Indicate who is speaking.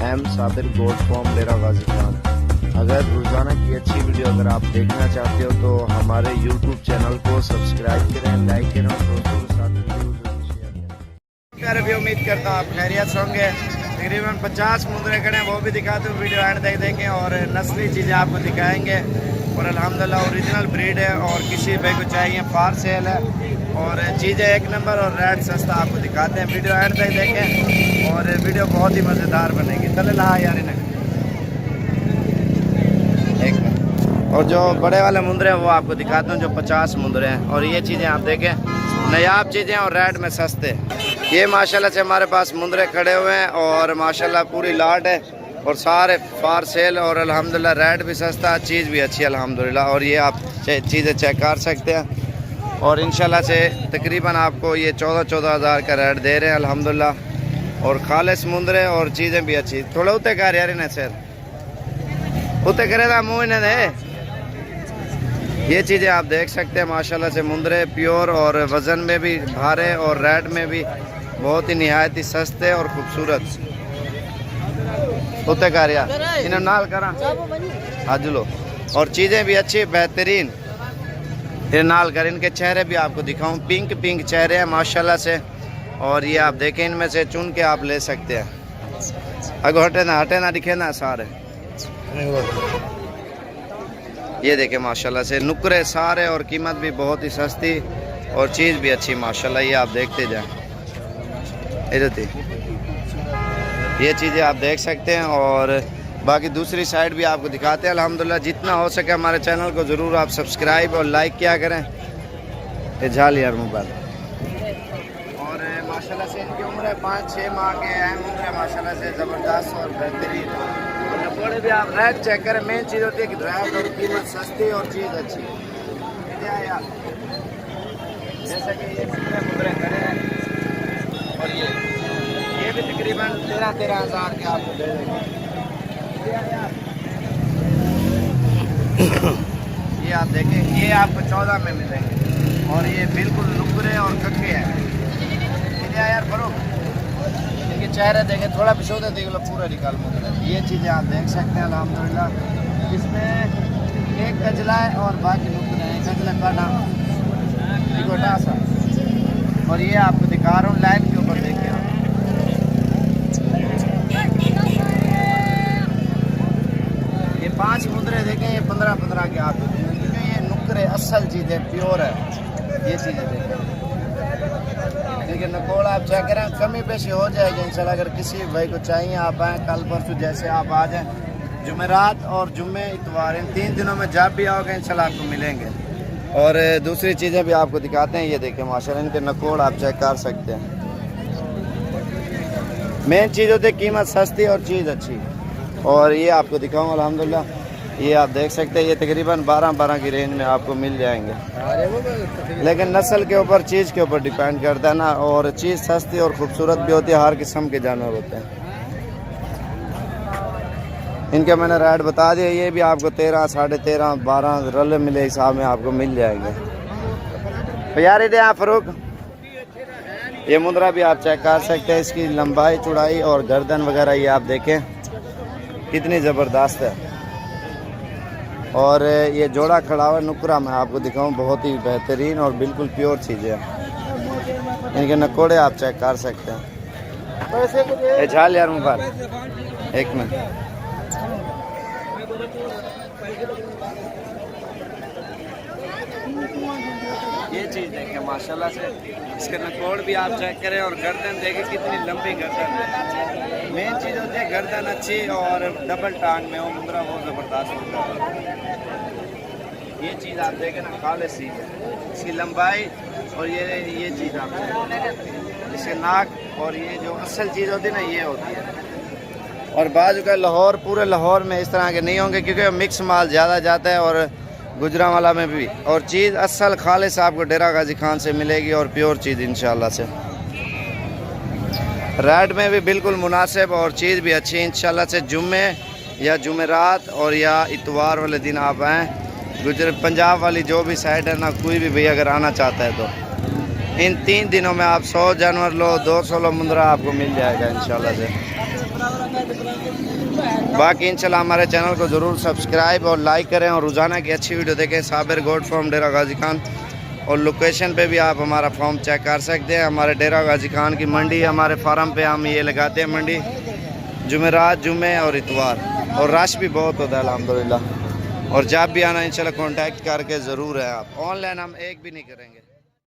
Speaker 1: M Sabir goat farm डेरा गाजी खान। अगर रोजाना की अच्छी वीडियो अगर आप देखना चाहते हो तो हमारे यूट्यूब चैनल को सब्सक्राइब करें, लाइक करें और दोस्तों के साथ वीडियो शेयर करें। मैं भी उम्मीद करता हूँ आप खैरियत होंगे। तकरीबन 50 मुंदरे खड़े हैं, वो भी दिखाते हुए वीडियो एंड तक देखें और नस्ली चीज़ें आपको दिखाएंगे। और अल्हम्दुलिल्लाह ओरिजिनल ब्रीड है और किसी भाई को चाहिए फार सेल है और चीज़ें एक नंबर और रेट सस्ता आपको दिखाते हैं। वीडियो एंड तक देखें और वीडियो बहुत ही मज़ेदार बनेगी। चले ला यार इन्हें एक और जो बड़े वाले मुंदरे हैं वो आपको दिखाता हूँ, जो 50 मुंदरे हैं। और ये चीज़ें आप देखें नायाब चीज़ें और रेट में सस्ते। ये माशाल्लाह से हमारे पास मुंदरे खड़े हुए हैं और माशाल्लाह पूरी लाट है और सारे फार सेल और अल्हम्दुलिल्लाह रेट भी सस्ता, चीज़ भी अच्छी अल्हम्दुलिल्लाह। और ये आप चीज़ें चेक कर सकते हैं और इंशाल्लाह से तकरीबन आपको ये 14-14 हज़ार का रेट दे रहे हैं अल्हम्दुलिल्लाह। और खालिस मुंदरे और चीज़ें भी अच्छी। थोड़ा उते कर यार इन्हें सर उते करे ना मुँह इन्हें दे। ये चीज़ें आप देख सकते हैं माशाल्लाह से मुंदरे प्योर और वज़न में भी भारे और रेट में भी बहुत ही निहायत ही सस्ते और खूबसूरत। उते कर यार इन्हें नाल करा आज लो। और चीज़ें भी अच्छी बेहतरीन ये नाल कर। इनके चेहरे भी आपको दिखाऊं, पिंक पिंक चेहरे हैं माशाल्लाह से। और ये आप देखें इनमें से चुन के आप ले सकते हैं। अगो हटे ना दिखे ना सारे। ये देखें माशाल्लाह से नुकरे सारे और कीमत भी बहुत ही सस्ती और चीज़ भी अच्छी माशाल्लाह। ये आप देखते जाएं इधर ये चीज़ें आप देख सकते हैं। और बाकी दूसरी साइड भी आपको दिखाते हैं अल्हम्दुलिल्लाह। जितना हो सके हमारे चैनल को ज़रूर आप सब्सक्राइब और लाइक किया करें। ये झाल यार मोबाइल और माशाल्लाह से इनकी उम्र 5-6 माह के हैं मुंदरे माशाल्लाह से ज़बरदस्त और बेहतरीन। थोड़े भी आप रेट चेक करें। मेन चीज़ होती है कि रेट और कीमत सस्ती और चीज़ अच्छी। यार जैसे कि ये मुंदरे खड़े हैं और ये भी तकरीबन 13-13 हज़ार के आपको दे देंगे। ये आप देखें ये आपको 14 में मिलेंगे और ये बिल्कुल नुकरे और कक्के हैं। यार बरो इनके चेहरे देखें, थोड़ा पिछोड़े देख लो पूरा निकाल मुंदरे। ये चीज़ें आप देख सकते हैं अल्हम्दुलिल्लाह। इसमें एक कजला है और बाकी नुकरे हैं। कजला का नाम गोटा सा। और ये आपको दिखा रहा हूँ लाइन के ऊपर देखिए आप। ये 5 मुंदरे देखें, ये 15-15 के आप क्योंकि ये नुकरे असल चीज़ें प्योर है। ये चीज़ें देखें ठीक है। नकोड़ आप चेक करें, कमी पेशी हो जाएगी इंशाल्लाह। अगर किसी भाई को चाहिए आप आएँ कल परसों जैसे आप आ जाएँ। जुमेरात और जुम्मे इतवार इन 3 दिनों में जब भी आओगे इंशाल्लाह आपको मिलेंगे। और दूसरी चीज़ें भी आपको दिखाते हैं। ये देखें माशाल्लाह इनके नकोड़ आप चेक कर सकते हैं। मेन चीज़ होती है कीमत सस्ती और चीज़ अच्छी। और ये आपको दिखाऊँ अल्हम्दुलिल्लाह। ये आप देख सकते हैं ये तकरीबन 12-12 की रेंज में आपको मिल जाएंगे। लेकिन नस्ल के ऊपर चीज़ के ऊपर डिपेंड करता है ना। और चीज़ सस्ती और ख़ूबसूरत भी होती है, हर किस्म के जानवर होते हैं। इनके मैंने रेट बता दिया। ये भी आपको 13, 13.5, 12 रले मिले हिसाब में आपको मिल जाएंगे। तो यार इधर आप फरूक ये मुंदरा भी आप चेक कर सकते हैं। इसकी लंबाई चौड़ाई और गर्दन वगैरह ये आप देखें कितनी ज़बरदस्त है। और ये जोड़ा खड़ा हुआ नुकरा मैं आपको दिखाऊं, बहुत ही बेहतरीन और बिल्कुल प्योर चीज़ें हैं। इनके नकोड़े आप चेक कर सकते हैं। झाल यार मोबाइल एक मिनट। ये चीज़ देखें माशाल्लाह से इसके नकोड़ भी आप चेक करें और गर्दन देखें कितनी लंबी गर्दन है। मेन चीज़ होती है गर्दन अच्छी और डबल टांग में वो मुंदरा बहुत ज़बरदस्त होता है। ये चीज़ आप देखें ना खालिस सी इसकी लंबाई और ये चीज़ आप देखें इसके नाक। और ये जो असल चीज़ होती है ना ये होती है। और बाजू का लाहौर पूरे लाहौर में इस तरह के नहीं होंगे क्योंकि मिक्स माल ज़्यादा जाता है और गुजरांवाला में भी। और चीज़ असल खालिस आपको डेरा गाजी खान से मिलेगी और प्योर चीज़ इंशाल्लाह से। रेट में भी बिल्कुल मुनासिब और चीज़ भी अच्छी इंशाल्लाह से। जुम्मे या जुमेरात और या इतवार वाले दिन आप आएँ। पंजाब वाली जो भी साइड है ना, कोई भी भैया अगर आना चाहता है तो इन 3 दिनों में आप 100 जानवर लो, 200 लो मुंदरा आपको मिल जाएगा इंशाल्लाह से। बाकी इंशाल्लाह हमारे चैनल को ज़रूर सब्सक्राइब और लाइक करें और रोज़ाना की अच्छी वीडियो देखें। साबिर गोट फार्म डेरा गाजी खान, और लोकेशन पे भी आप हमारा फॉर्म चेक कर सकते हैं। हमारे डेरा गाजी खान की मंडी, हमारे फार्म पे हम ये लगाते हैं मंडी जुमेरात, जुमे और इतवार, और रश भी बहुत होता है अल्हम्दुलिल्लाह। और जब भी आना इंशाल्लाह कांटेक्ट करके ज़रूर है आप, ऑनलाइन हम एक भी नहीं करेंगे।